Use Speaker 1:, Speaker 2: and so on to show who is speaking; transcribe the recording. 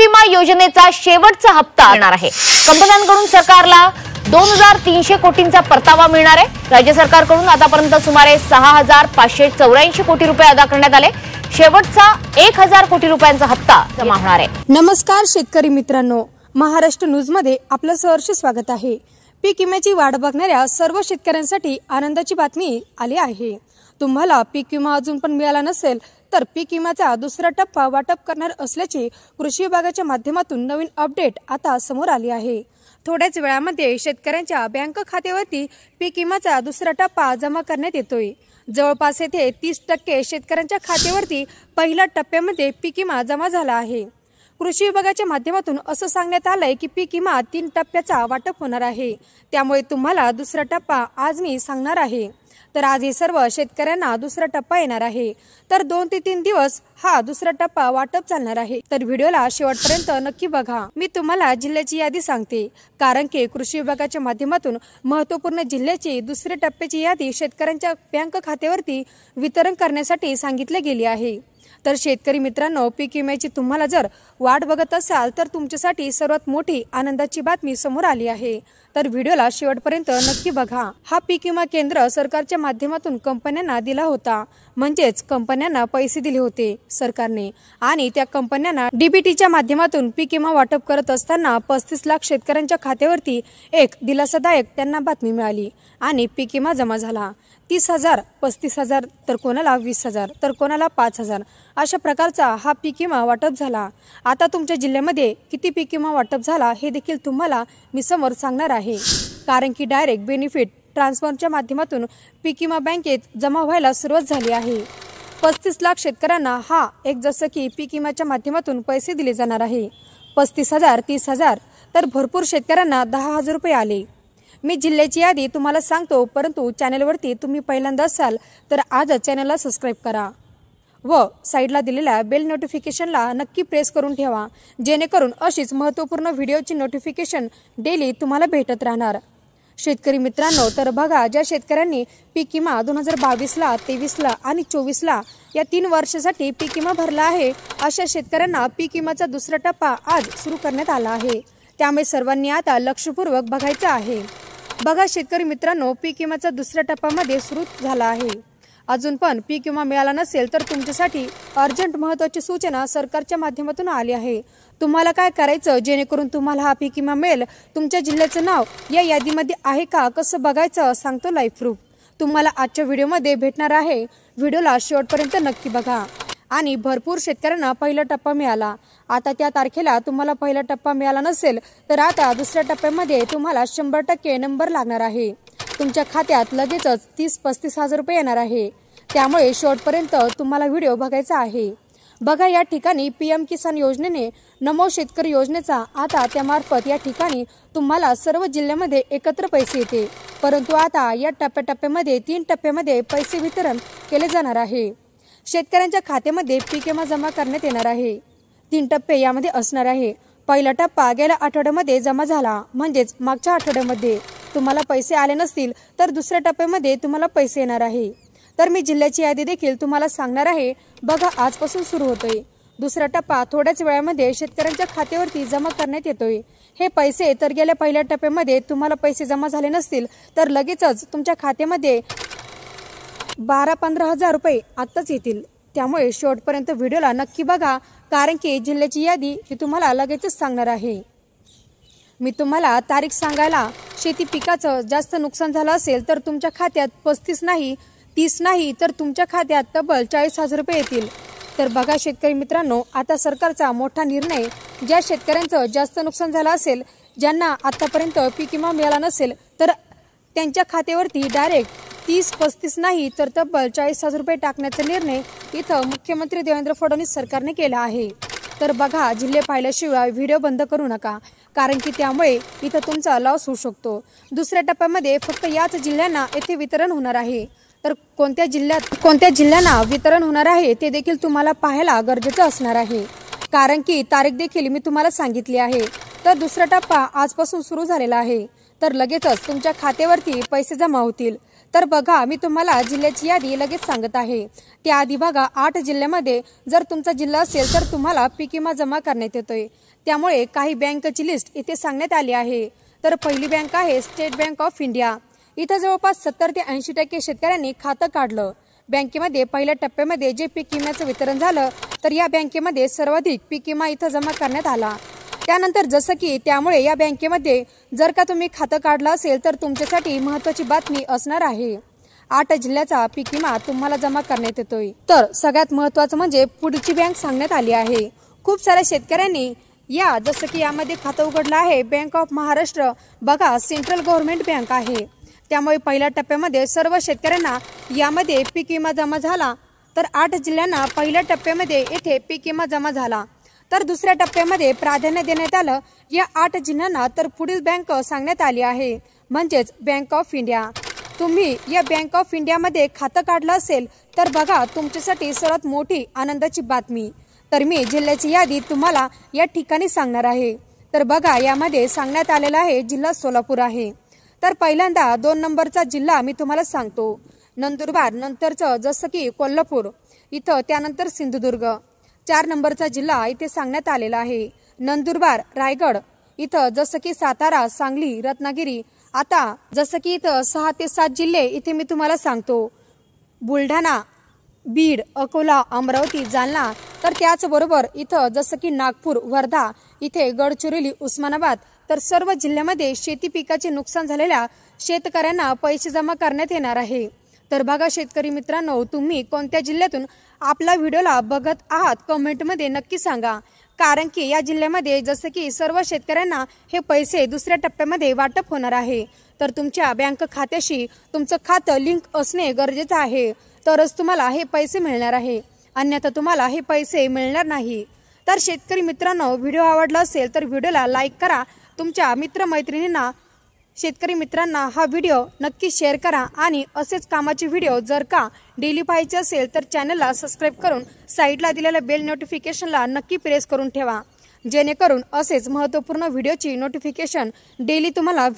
Speaker 1: विमा योजनेचा शेवटचा हप्ता येणार आहे। कंपन्यांकडून सरकारला 2300 कोटींचा परतावा मिळणार आहे। राज्य सरकारकडून आतापर्यंत सुमारे 6584 कोटी रुपये अदा करण्यात आले। शेवटचा 1000 कोटी रुपयांचा हप्ता जमा होणार आहे।
Speaker 2: नमस्कार शेतकरी मित्रांनो, महाराष्ट्र न्यूज मध्ये आपलं सहर्ष स्वागत आहे। पीक विम्याची वाट बघणाऱ्या सर्व शेतकऱ्यांसाठी आनंदाची बातमी आली आहे। तुम्हाला पीक विमा अजून पण मिळाला नसेल तर पीक विम्याचा दुसरा टप्पा वाटप करणार असल्याची कृषी विभागाच्या माध्यमातून नवीन अपडेट आता समोर आली आहे। थोड्याच वेळामध्ये शेतकऱ्यांच्या बँक खात्यावरती पीक विम्याचा दुसरा टप्पा जमा करण्यात येतोय। जवळपास येथे 30% शेतकऱ्यांच्या खात्यावरती पहिल्या टप्प्यामध्ये पीक विमा जमा झाला आहे। कृषी विभागाच्या माध्यमातून असं सांगण्यात आलंय की पीक विमा 3 टप्प्याचा वाटप होणार आहे। त्यामुळे तुम्हाला दुसरा टप्पा आज मी सांगणार आहे। तर आज हे सर्व शेतकऱ्यांना दुसरा टप्पा येणार आहे। तर 2 ते 3 दिवस हा दुसरा टप्पा वाटप चालणार आहे। तर व्हिडिओला शेवटपर्यंत नक्की बघा। मी तुम्हाला जिल्ह्याची यादी सांगते, कारण की कृषी विभागाच्या माध्यमातून महत्त्वपूर्ण जिल्ह्याची दुसऱ्या टप्प्याची यादी शेतकऱ्यांच्या बँक खात्यावरती वितरण करण्यासाठी सांगितले गेले आहे। तर शेतकरी मित्रांनो, पीक विम्याची तुम्हाला जर वाट बघत असाल तर तुमच्यासाठी सर्वात मोठी आनंदाची बातमी समोर आली आहे। तर व्हिडिओला शेवटपर्यंत नक्की बघा। हा पीक विमा केंद्र सरकारच्या माध्यमातून कंपन्यांना दिला होता, म्हणजेच कंपन्यांना पैसे दिले होते सरकारने, आणि त्या कंपन्यांना डीबीटीच्या माध्यमातून पीक विमा वाटप करत असताना 35 लाख शेतकऱ्यांच्या खात्यावरती एक दिलासादायक त्यांना बातमी मिळाली आणि पीक विमा जमा झाला। 30,000, 35,000, तर कोणाला 20,000, तर कोणाला 5,000 अशा प्रकारचा हा पीक विमा वाटप झाला। आता तुमच्या जिल्ह्यामध्ये किती पीक विमा वाटप झाला हे देखील तुम्हाला मी समोर सांगणार आहे, कारण की डायरेक्ट बेनिफिट ट्रान्सफरच्या माध्यमातून पीक विमा बँकेत जमा व्हायला सुरुवात झाली आहे। 35 लाख शेतकऱ्यांना हा एक जसं की पीक विम्याच्या माध्यमातून पैसे दिले जाणार आहे। 35,000, 30,000, तर भरपूर शेतकऱ्यांना 10,000 रुपये आले। मी जिल्ह्याची यादी तुम्हाला सांगतो, परंतु चॅनलवरती तुम्ही पहिल्यांदा असाल तर आजच चॅनलला सबस्क्राईब करा व साईडला दिलेल्या बेल नोटिफिकेशनला नक्की प्रेस करून ठेवा, जेणेकरून अशीच महत्त्वपूर्ण व्हिडिओची नोटिफिकेशन डेली तुम्हाला भेटत राहणार। शेतकरी मित्रांनो, तर बघा, ज्या शेतकऱ्यांनी पीक विमा 2022ला, 23ला आणि 24ला या 3 वर्षासाठी पीक विमा भरला आहे, अशा शेतकऱ्यांना पीक विम्याचा दुसरा टप्पा आज सुरू करण्यात आला आहे। त्यामुळे सर्वांनी आता लक्षपूर्वक बघायचं आहे। बघा शेतकरी मित्रांनो, पीक विम्याचा दुसऱ्या टप्प्यामध्ये सुरू झाला आहे। अजून पण पीक विमा मिळाला नसेल तर तुमच्यासाठी अर्जंट महत्त्वाची सूचना सरकारच्या माध्यमातून आली आहे। तुम्हाला काय करायचं जेणेकरून तुम्हाला हा पीक विमा मिळेल? तुमच्या जिल्ह्याचं नाव या यादीमध्ये आहे का, कसं बघायचं सांगतो लाईव्ह प्रूफ तुम्हाला आजच्या व्हिडिओमध्ये भेटणार आहे। व्हिडिओला शेवटपर्यंत नक्की बघा। आणि भरपूर शेतकऱ्यांना पहिला टप्पा मिळाला। आता त्या तारखेला तुम्हाला पहिला टप्पा मिळाला नसेल तर आता दुसऱ्या टप्प्यामध्ये तुम्हाला 100% नंबर लागणार आहे। तुमच्या खात्यात लगेचच 30-35 हजार रुपये येणार आहे। त्यामुळे शेवटपर्यंत तुम्हाला व्हिडिओ बघायचा आहे। बघा, या ठिकाणी पीएम किसान योजनेने नमो शेतकरी योजनेचा आता त्यामार्फत या ठिकाणी तुम्हाला सर्व जिल्ह्यामध्ये एकत्र पैसे येते, परंतु आता या टप्प्याटप्प्यामध्ये 3 टप्प्यामध्ये पैसे वितरण केले जाणार आहे। शेतकऱ्यांच्या खात्यामध्ये पीक विमा जमा करण्यात येणार आहे। 3 टप्पे यामध्ये असणार आहे। पहिला टप्पा गेल्या आठवड्यामध्ये जमा झाला, म्हणजेच मागच्या आठवड्यामध्ये तुम्हाला पैसे आले नसतील तर दुसऱ्या टप्प्यामध्ये तुम्हाला पैसे येणार आहे। तर मी जिल्ह्याची यादी देखील तुम्हाला सांगणार आहे। बघा, आजपासून सुरू होतोय दुसरा टप्पा। थोड्याच वेळामध्ये शेतकऱ्यांच्या खात्यावरती जमा करण्यात येतोय हे पैसे। तर गेल्या पहिल्या टप्प्यामध्ये तुम्हाला पैसे जमा झाले नसतील तर लगेचच तुमच्या खात्यामध्ये 12-15 हजार रुपये आत्ताच येतील। त्यामुळे शेवटपर्यंत व्हिडिओला नक्की बघा, कारण की जिल्ह्याची यादी मी तुम्हाला लगेचच सांगणार आहे। मी तुम्हाला तारीख सांगायला, शेती पिकाचं जास्त नुकसान झालं असेल तर तुमच्या खात्यात 35 नाही, 30 नाही, तर तुमच्या खात्यात तब्बल 40,000 रुपये येतील। तर बघा शेतकरी मित्रांनो, आता सरकारचा मोठा निर्णय, ज्या शेतकऱ्यांचं जास्त नुकसान झालं असेल, ज्यांना आतापर्यंत पीक विमा मिळाला नसेल, तर त्यांच्या खात्यावरती डायरेक्ट 30-35 नाही तर तब्बल 40,000 रुपये टाकण्याचा निर्णय इथं मुख्यमंत्री देवेंद्र फडणवीस सरकारने केला आहे। तर बघा, जिल्हे पाहिल्याशिवाय व्हिडिओ बंद करू नका, कारण की त्यामुळे इथं तुमचा लॉस होऊ शकतो। दुसऱ्या टप्प्यामध्ये फक्त याच जिल्ह्यांना येथे वितरण होणार आहे। तर कोणत्या जिल्ह्यांना वितरण होणार आहे ते देखील तुम्हाला पाहायला गरजेचं असणार आहे, कारण की तारीख देखील मी तुम्हाला सांगितली आहे। तर दुसरा टप्पा आजपासून सुरू झालेला आहे, तर लगेचच तुमच्या खात्यावरती पैसे जमा होतील। तर बघा, मी तुम्हाला जिल्ह्याची यादी लगेच सांगत आहे. त्याआधी बघा, 8 जिल्ह्यामध्ये जर तुमचा जिल्हा असेल तर तुम्हाला पीक विमा जमा करण्यात येतोय. त्यामुळे काही बँकेची लिस्ट इथे सांगण्यात आली आहे. तर पहिली बँक आहे स्टेट बँक ऑफ इंडिया. इथं जवळपास 70 ते 80% शेतकऱ्यांनी खातं काढलं. बँकेमध्ये पहिल्या टप्प्यामध्ये जे पीक विम्याचं वितरण झालं, तर या बँकेमध्ये सर्वाधिक पीक विमा इथं जमा करण्यात आला. त्यानंतर जसं की त्यामुळे या बँकेमध्ये जर का तुम्ही खातं काढलं असेल तर तुमच्यासाठी महत्त्वाची बातमी असणार आहे. 8 जिल्ह्याचा पीक विमा तुम्हाला जमा करण्यात येतोय. तर सगळ्यात महत्त्वाचं म्हणजे पुढची बँक सांगण्यात आली आहे. खूप साऱ्या शेतकऱ्यांनी जसं की यामध्ये खातं उघडलं आहे बँक ऑफ महाराष्ट्र. बघा, सेंट्रल गव्हर्नमेंट बँक आहे. त्यामुळे पहिल्या टप्प्यामध्ये सर्व शेतकऱ्यांना यामध्ये पीक विमा जमा झाला. तर 8 जिल्ह्यांना पहिल्या टप्प्यामध्ये येथे पीक विमा जमा झाला. तर दुसऱ्या टप्प्यामध्ये प्राधान्य देण्यात आलं या 8 जिल्ह्यांना. तर पुढील बँक सांगण्यात आली आहे म्हणजेच बँक ऑफ इंडिया. तुम्ही या बँक ऑफ इंडियामध्ये खातं काढलं असेल तर बघा, तुमच्यासाठी सर्वात मोठी आनंदाची बातमी. तर मी जिल्ह्याची यादी तुम्हाला या ठिकाणी सांगणार आहे. तर बघा, यामध्ये सांगण्यात आलेला आहे जिल्हा सोलापूर आहे. तर पहिल्यांदा 2 नंबरचा जिल्हा मी तुम्हाला सांगतो, नंदुरबार. नंतरचं जसं की कोल्हापूर इथं, त्यानंतर सिंधुदुर्ग. 4 नंबरचा जिल्हा इथे सांगण्यात आलेला आहे नंदुरबार, रायगड इथं, जसं की सातारा, सांगली, रत्नागिरी. आता जसं की इथं 6 ते 7 जिल्हे इथे मी तुम्हाला सांगतो, बुलढाणा, बीड, अकोला, अमरावती, जालना. तर त्याचबरोबर इथं जसं की नागपूर, वर्धा इथे, गडचिरोली, उस्मानाबाद. तर सर्व जिल्ह्यामध्ये शेती पिकाचे नुकसान झालेल्या शेतकऱ्यांना पैसे जमा करण्यात येणार आहे. तर बघा शेतकरी मित्रांनो, तुम्ही कोणत्या जिल्ह्यातून आपला व्हिडिओला बघत आहात कमेंटमध्ये नक्की सांगा. कारण की या जिल्ह्यामध्ये जसं की सर्व शेतकऱ्यांना हे पैसे दुसऱ्या टप्प्यामध्ये वाटप होणार आहे. तर तुमच्या बँक खात्याशी तुमचं खातं लिंक असणे गरजेचं आहे. तरच तुम्हाला हे पैसे मिळणार आहे, अन्यथा तुम्हाला हे पैसे मिळणार नाही. तर शेतकरी मित्रांनो, व्हिडिओ आवडला असेल तर व्हिडिओला लाईक करा. तुमच्या मित्रमैत्रिणींना, शेतकरी मित्रांना हा व्हिडिओ नक्की शेअर करा. आणि असेच कामाचे व्हिडिओ जर का डेली पाहायचे असेल तर चॅनलला सबस्क्राईब करून साईडला दिलेल्या बेल नोटिफिकेशनला नक्की प्रेस करून ठेवा, जेणेकरून असेच महत्त्वपूर्ण व्हिडिओची नोटिफिकेशन डेली तुम्हाला